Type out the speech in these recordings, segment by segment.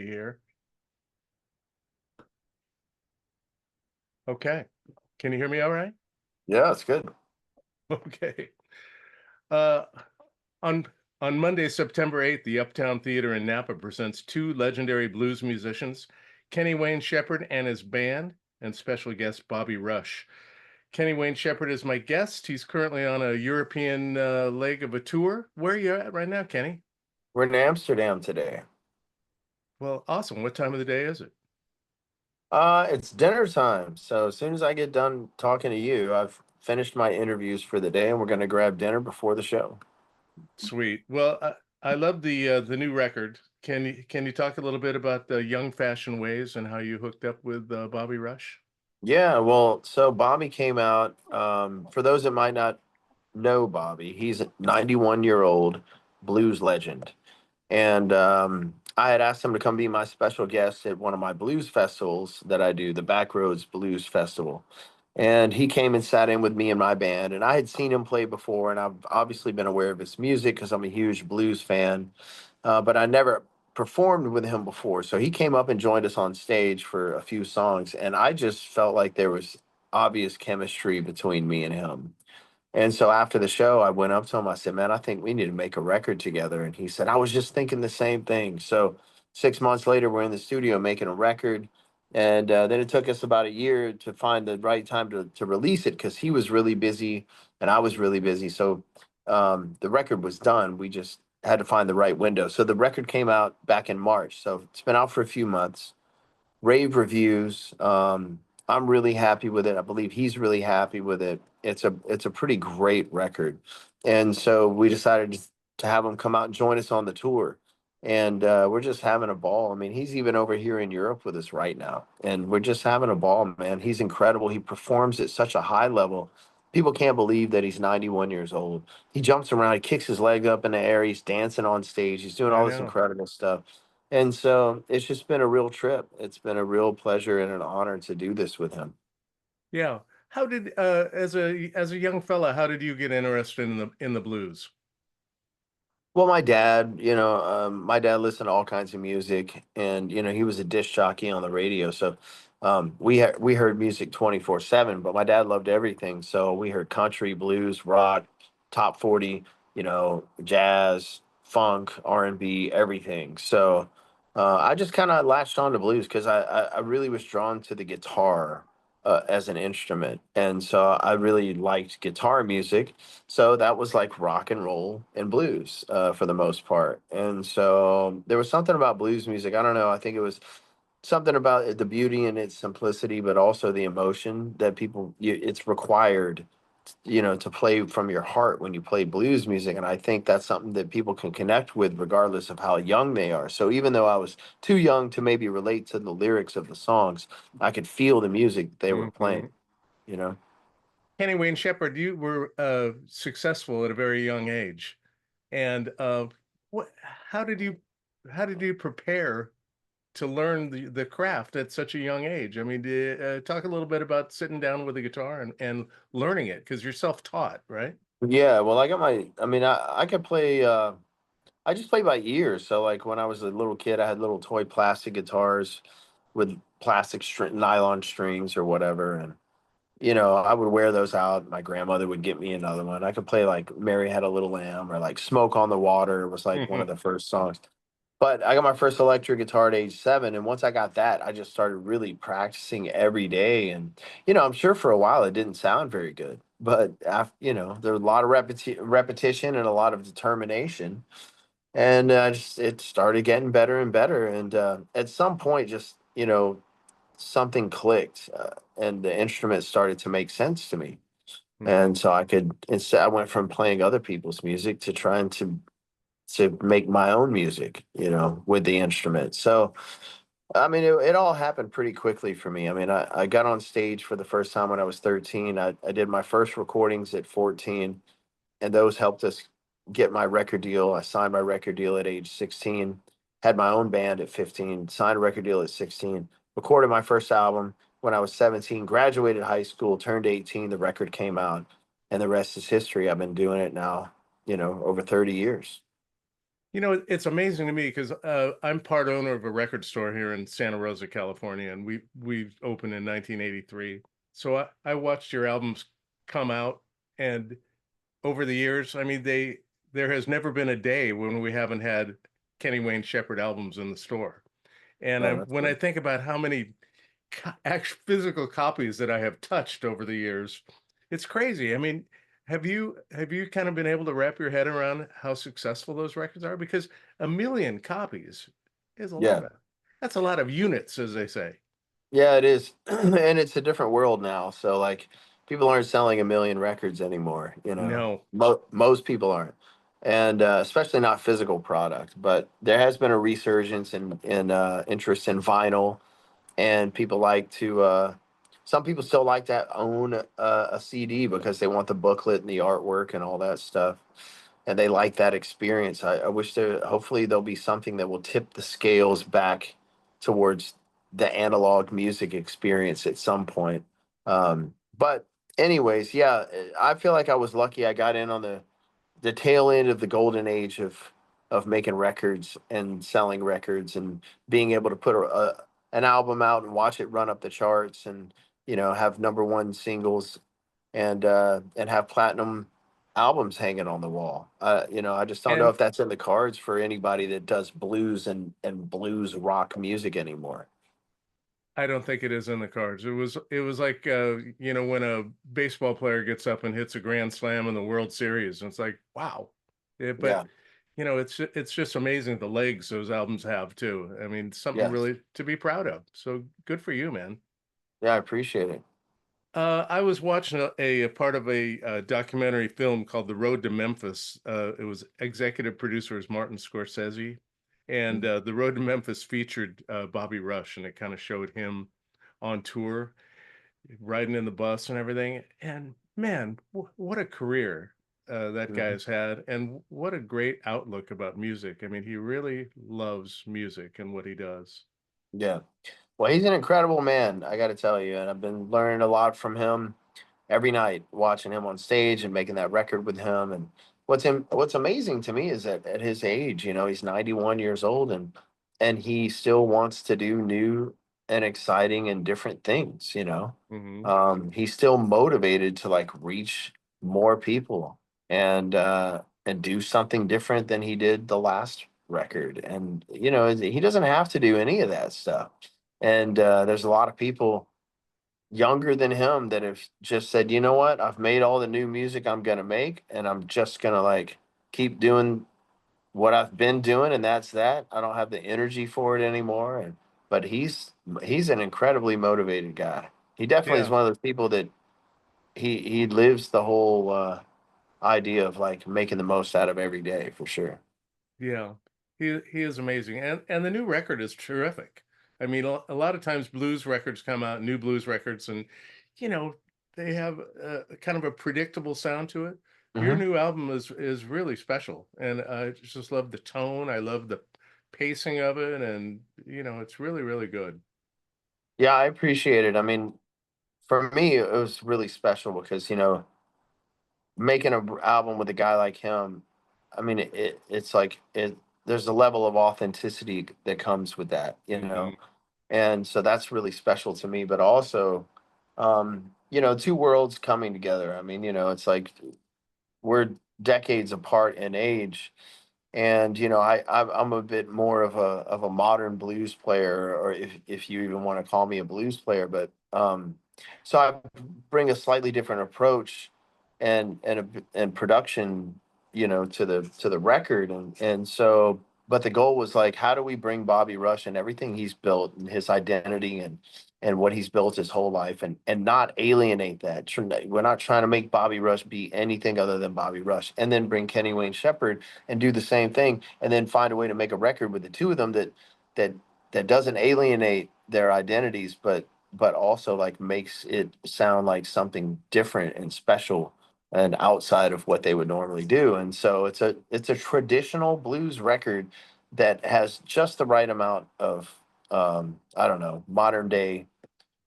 here. Okay. Can you hear me all right? Yeah, it's good. Okay. Uh, on on Monday, September 8th, the Uptown Theater in Napa presents two legendary blues musicians, Kenny Wayne Shepherd and his band, and special guest Bobby Rush. Kenny Wayne Shepherd is my guest. He's currently on a European leg of a tour. Where are you at right now, Kenny? We're in Amsterdam today. Well, awesome. What time of the day is it? It's dinner time. So as soon as I get done talking to you, I've finished my interviews for the day, and we're going to grab dinner before the show. Sweet. Well, I love the new record. Can you talk a little bit about the Young Fashion Ways and how you hooked up with Bobby Rush? Yeah, well, so Bobby came out. For those that might not know Bobby, he's a 91-year-old blues legend. And I had asked him to come be my special guest at one of my blues festivals that I do, the Backroads Blues Festival. And he came and sat in with me and my band. And I had seen him play before, and I've obviously been aware of his music because I'm a huge blues fan. But I never performed with him before. So he came up and joined us on stage for a few songs. And I just felt like there was obvious chemistry between me and him. And so after the show, I went up to him. I said, "Man, I think we need to make a record together." And he said, "I was just thinking the same thing." So 6 months later, we're in the studio making a record. And then it took us about a year to find the right time to release it because he was really busy and I was really busy. So the record was done. We just had to find the right window. So the record came out back in March. So it's been out for a few months, rave reviews. I'm really happy with it. I believe he's really happy with it. It's a pretty great record, and so we decided to have him come out and join us on the tour, and we're just having a ball. I mean, he's even over here in Europe with us right now, and we're just having a ball, man. He's incredible. He performs at such a high level. People can't believe that he's 91 years old. He jumps around, he kicks his leg up in the air, he's dancing on stage, he's doing I all this know. incredible stuff. And so it's just been a real trip. It's been a real pleasure and an honor to do this with him. Yeah. How did as a young fella, how did you get interested in the blues? Well, my dad listened to all kinds of music, and he was a disc jockey on the radio. So we heard music 24/7. But my dad loved everything, so we heard country, blues, rock, top 40, jazz, funk, R&B, everything. So I just kind of latched on to blues because I really was drawn to the guitar as an instrument, and so I really liked guitar music. So that was like rock and roll and blues for the most part. And so there was something about blues music. I don't know. I think it was something about the beauty and its simplicity, but also the emotion that it's required, to play from your heart when you play blues music. And I think that's something that people can connect with regardless of how young they are. So even though I was too young to maybe relate to the lyrics of the songs, I could feel the music they were playing, Hmm. you know? Kenny Wayne Shepherd, you were successful at a very young age, and what? How did you how did you prepare to learn the craft at such a young age? I mean, talk a little bit about sitting down with a guitar and learning it because you're self-taught, right? Yeah, well, I could play I just play by ear. So like when I was a little kid, I had little toy plastic guitars with nylon strings or whatever, and I would wear those out. My grandmother would get me another one. I could play like Mary Had a Little Lamb or like Smoke on the Water was like one of the first songs. But I got my first electric guitar at age 7, and once I got that, I just started really practicing every day. And I'm sure for a while it didn't sound very good, but after, there was a lot of repetition and a lot of determination, and it started getting better and better. And at some point, just something clicked, and the instrument started to make sense to me. Hmm. And so I went from playing other people's music to trying to make my own music, with the instrument. So, I mean, it all happened pretty quickly for me. I mean, I got on stage for the first time when I was 13. I did my first recordings at 14, and those helped us get my record deal. I signed my record deal at age 16, had my own band at 15, signed a record deal at 16, recorded my first album when I was 17, graduated high school, turned 18, the record came out, and the rest is history. I've been doing it now, over 30 years. You know, it's amazing to me because I'm part owner of a record store here in Santa Rosa, California, and we opened in 1983. So I watched your albums come out, and over the years, I mean, there has never been a day when we haven't had Kenny Wayne Shepherd albums in the store. And No, that's when I good. think about how many actual physical copies that I have touched over the years, it's crazy. I mean, have you kind of been able to wrap your head around how successful those records are? Because a million copies is a Yeah. lot of that's a lot of units, as they say. Yeah, it is. And it's a different world now. So like people aren't selling a million records anymore, you know. No. Most people aren't. And especially not physical product, but there has been a resurgence in interest in vinyl, and people like to some people still like to own a CD because they want the booklet and the artwork and all that stuff, and they like that experience. I wish there, hopefully there'll be something that will tip the scales back towards the analog music experience at some point. But anyways, yeah, I feel like I was lucky. I got in on the tail end of the golden age of making records and selling records and being able to put an album out and watch it run up the charts, and have number one singles, and have platinum albums hanging on the wall. I just don't know And if that's in the cards for anybody that does blues and blues rock music anymore. I don't think it is in the cards. It was like when a baseball player gets up and hits a grand slam in the World Series, and it's like, wow. Yeah, but Yeah. it's just amazing the legs those albums have too. I mean, something Yes. really to be proud of. So good for you, man. Yeah, I appreciate it. I was watching a part of a documentary film called The Road to Memphis. It was executive producer was Martin Scorsese, and Mhm. The Road to Memphis featured Bobby Rush, and it kind of showed him on tour, riding in the bus and everything. And man, what a career that Mhm. guy's had, and what a great outlook about music. I mean, he really loves music and what he does. Yeah. Well, he's an incredible man, I got to tell you, and I've been learning a lot from him every night, watching him on stage and making that record with him. And what's amazing to me is that at his age, he's 91 years old, and he still wants to do new and exciting and different things. Hmm. He's still motivated to like reach more people and do something different than he did the last record. And he doesn't have to do any of that stuff. And there's a lot of people younger than him that have just said, you know what, I've made all the new music I'm gonna make, and I'm just gonna like keep doing what I've been doing, and that's that. I don't have the energy for it anymore. And but he's an incredibly motivated guy. He definitely is Yeah. one of those people that he lives the whole idea of like making the most out of every day for sure. Yeah, he is amazing, and the new record is terrific. I mean, a lot of times blues records come out, new blues records, and you know they have a kind of a predictable sound to it. Your Hmm. new album is really special, and I just love the tone. I love the pacing of it, and it's really really good. Yeah, I appreciate it. I mean, for me, it was really special because making an album with a guy like him, I mean, it's like it. There's a level of authenticity that comes with that, Hmm. and so that's really special to me. But also, two worlds coming together. I mean, it's like we're decades apart in age, and I'm a bit more of a modern blues player, or if you even want to call me a blues player. But so I bring a slightly different approach and production, to the record, and so. But the goal was like, how do we bring Bobby Rush and everything he's built and his identity and what he's built his whole life, and not alienate that. We're not trying to make Bobby Rush be anything other than Bobby Rush, and then bring Kenny Wayne Shepherd and do the same thing, and then find a way to make a record with the two of them that that doesn't alienate their identities, but also like makes it sound like something different and special and outside of what they would normally do. And so it's a traditional blues record that has just the right amount of I don't know, modern day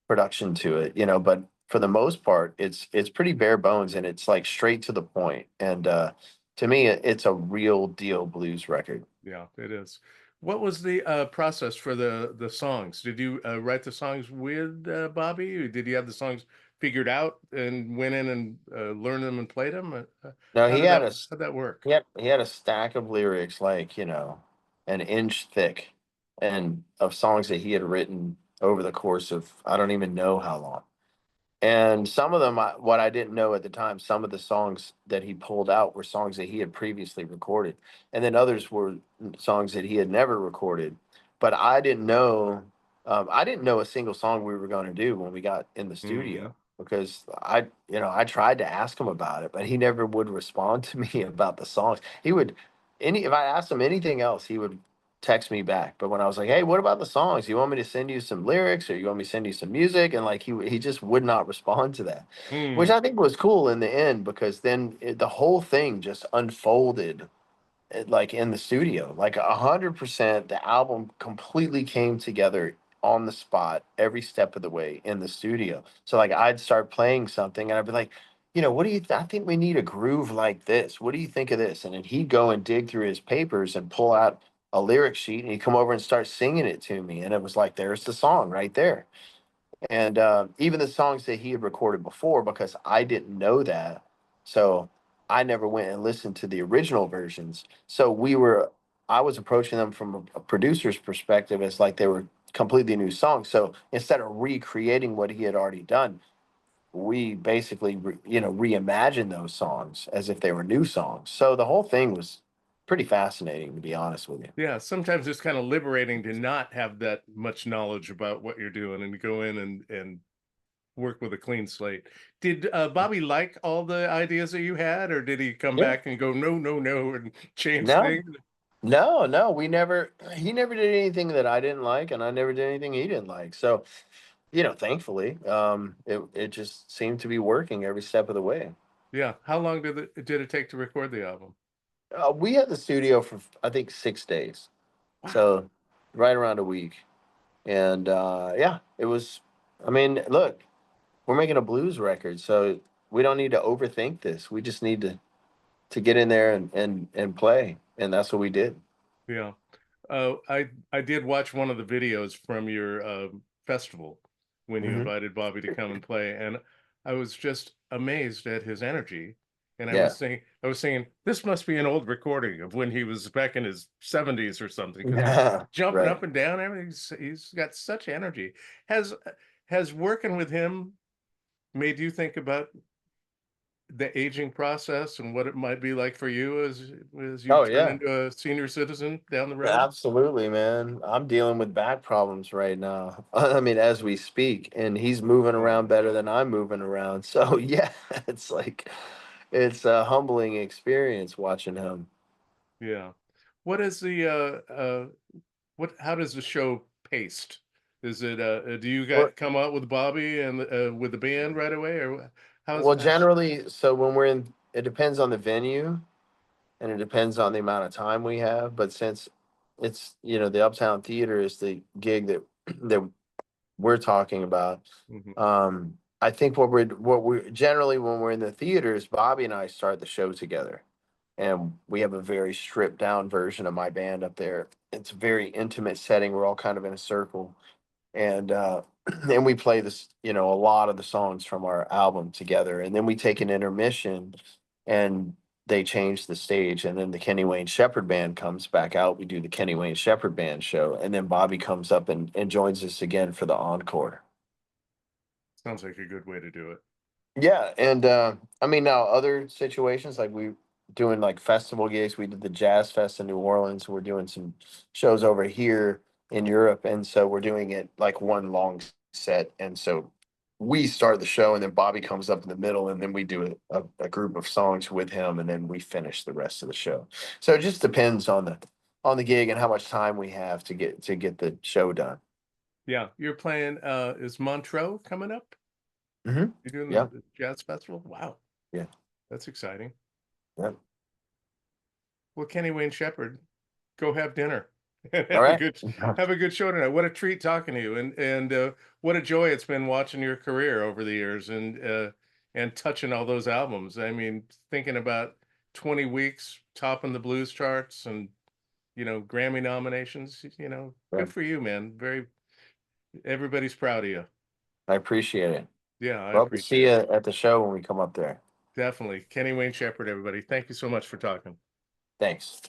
production to it, but for the most part, it's pretty bare bones, and it's like straight to the point. And to me, it's a real deal blues record. Yeah, it is. What was the process for the songs? Did you write the songs with Bobby, or did you have the songs figured out and went in and learned them and played them? No, How how'd that work? he had a stack of lyrics like, an inch thick, and of songs that he had written over the course of I don't even know how long. And some of them, what I didn't know at the time, some of the songs that he pulled out were songs that he had previously recorded, and then others were songs that he had never recorded. But I didn't know a single song we were going to do when we got in the Hmm. studio because I tried to ask him about it, but he never would respond to me about the songs. He would, if I asked him anything else, he would text me back. But when I was like, "Hey, what about the songs? You want me to send you some lyrics, or you want me to send you some music?" And like he just would not respond to that, which Hmm. I think was cool in the end because then the whole thing just unfolded like in the studio, like 100%. The album completely came together on the spot every step of the way in the studio. So like I'd start playing something and I'd be like, what do you I think we need a groove like this. What do you think of this? And then he'd go and dig through his papers and pull out a lyric sheet and he'd come over and start singing it to me. And it was like, there's the song right there. And even the songs that he had recorded before, because I didn't know that, so I never went and listened to the original versions. So I was approaching them from a producer's perspective as like they were completely new songs. So instead of recreating what he had already done, we basically reimagined those songs as if they were new songs. So the whole thing was pretty fascinating, to be honest with you. Yeah, sometimes it's kind of liberating to not have that much knowledge about what you're doing and to go in and work with a clean slate. Did Bobby like all the ideas that you had, or did he come Yeah. back and go, no, no, no, and change No, things? no, no, he never did anything that I didn't like, and I never did anything he didn't like. So, thankfully, it just seemed to be working every step of the way. Yeah. How long did it take to record the album? We had the studio for I think 6 days, Wow. so right around a week, and yeah, it was. I mean, look, we're making a blues record, so we don't need to overthink this. We just need to get in there and play, and that's what we did. Yeah. I did watch one of the videos from your festival when you Hmm. invited Bobby to come and play, and I was just amazed at his energy. And Yeah. I was thinking, this must be an old recording of when he was back in his 70s or something, because he's Yeah. jumping Right. up and down. Everything. He's got such energy. Has has working with him made you think about the aging process and what it might be like for you as you Oh turn yeah. into a senior citizen down the road? Absolutely, man. I'm dealing with back problems right now. I mean, as we speak, and he's moving around better than I'm moving around. So yeah, it's like it's a humbling experience watching him. Yeah. What is the what how does the show paced? Is it do you Well, got come out with Bobby and with the band right away, or how's well, generally, so when we're in, it depends on the venue and it depends on the amount of time we have. But since it's the Uptown Theater is the gig that that we're talking about. Mhm. I think what we generally when we're in the theaters, Bobby and I start the show together, and we have a very stripped down version of my band up there. It's a very intimate setting. We're all kind of in a circle, and and we play this, a lot of the songs from our album together, and then we take an intermission, and they change the stage, and then the Kenny Wayne Shepherd Band comes back out. We do the Kenny Wayne Shepherd Band show, and then Bobby comes up and joins us again for the encore. Sounds like a good way to do it. Yeah, and I mean now other situations like we doing like festival gigs. We did the Jazz Fest in New Orleans. We're doing some shows over here in Europe, and so we're doing it like one long set. And so we start the show, and then Bobby comes up in the middle, and then we do a group of songs with him, and then we finish the rest of the show. So it just depends on the gig and how much time we have to get the show done. Yeah, you're playing is Montreux coming up? Hmm. You're doing Yeah, the jazz festival? Wow, yeah, that's exciting. yeah. Well, Kenny Wayne Shepherd, go have dinner and All right. have a good show tonight. What a treat talking to you, and what a joy it's been watching your career over the years and touching all those albums. I mean, thinking about 20 weeks topping the blues charts and Grammy nominations, Yeah. good for you, man. Everybody's proud of you. I appreciate it. Yeah, I Love to see appreciate you it. at the show when we come up there. Definitely. Kenny Wayne Shepherd, everybody. Thank you so much for talking. Thanks.